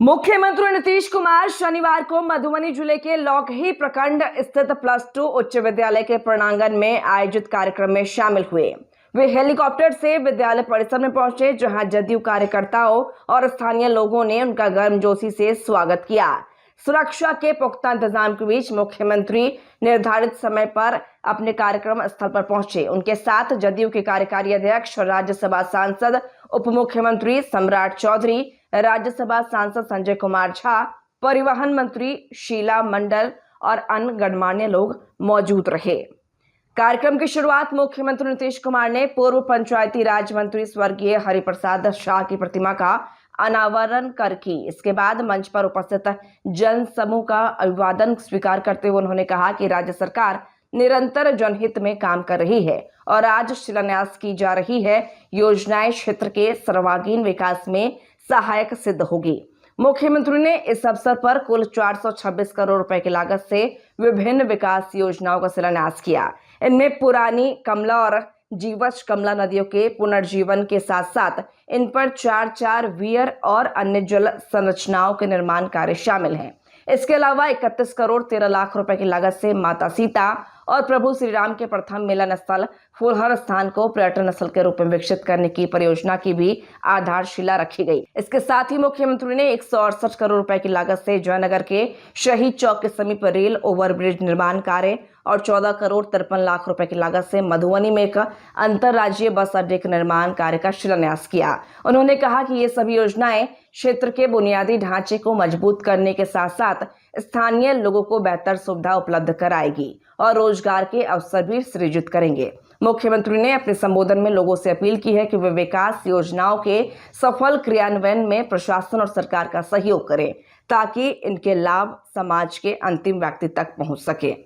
मुख्यमंत्री नीतीश कुमार शनिवार को मधुबनी जिले के लौकही प्रखंड स्थित +2 उच्च विद्यालय के प्रांगण में आयोजित कार्यक्रम में शामिल हुए। वे हेलीकॉप्टर से विद्यालय परिसर में पहुंचे, जहां जदयू कार्यकर्ताओं और स्थानीय लोगों ने उनका गर्मजोशी से स्वागत किया। सुरक्षा के पुख्ता इंतजाम के बीच मुख्यमंत्री निर्धारित समय पर अपने कार्यक्रम स्थल पर पहुंचे। उनके साथ जदयू के कार्यकारी अध्यक्ष और राज्यसभा सांसद उप मुख्यमंत्री सम्राट चौधरी, राज्यसभा सांसद संजय कुमार झा, परिवहन मंत्री शीला मंडल और अन्य गणमान्य लोग मौजूद रहे। कार्यक्रम की शुरुआत मुख्यमंत्री नीतीश कुमार ने पूर्व पंचायती राज मंत्री स्वर्गीय हरिप्रसाद शाह की प्रतिमा का अनावरण कर की। इसके बाद मंच पर उपस्थित जन समूह का अभिवादन स्वीकार करते हुए उन्होंने कहा कि राज्य सरकार निरंतर जनहित में काम कर रही है और आज शिलान्यास की जा रही है योजनाएं क्षेत्र के सर्वांगीण विकास में सहायक सिद्ध होगी। मुख्यमंत्री ने इस अवसर पर कुल 426 करोड़ रुपए की लागत से विभिन्न विकास योजनाओं का शिलान्यास किया। इनमें पुरानी कमला और जीवछ कमला नदियों के पुनर्जीवन के साथ साथ इन पर 4 वीयर और अन्य जल संरचनाओं के निर्माण कार्य शामिल हैं। इसके अलावा 31 करोड़ 13 लाख रुपए की लागत से माता सीता और प्रभु श्री राम के प्रथम मिलन स्थल फुलहर स्थान को पर्यटन स्थल के रूप में विकसित करने की परियोजना की भी आधारशिला रखी गई। इसके साथ ही मुख्यमंत्री ने 168 करोड़ रुपए की लागत से जयनगर के शहीद चौक के समीप रेल ओवरब्रिज निर्माण कार्य और 14 करोड़ 53 लाख रुपए की लागत से मधुबनी में एक अंतर्राज्यीय बस अड्डे के निर्माण कार्य का शिलान्यास किया। उन्होंने कहा कि ये सभी योजनाएं क्षेत्र के बुनियादी ढांचे को मजबूत करने के साथ साथ स्थानीय लोगों को बेहतर सुविधा उपलब्ध कराएगी और रोजगार के अवसर भी सृजित करेंगे। मुख्यमंत्री ने अपने संबोधन में लोगों से अपील की है कि वे विकास योजनाओं के सफल क्रियान्वयन में प्रशासन और सरकार का सहयोग करें, ताकि इनके लाभ समाज के अंतिम व्यक्ति तक पहुंच सके।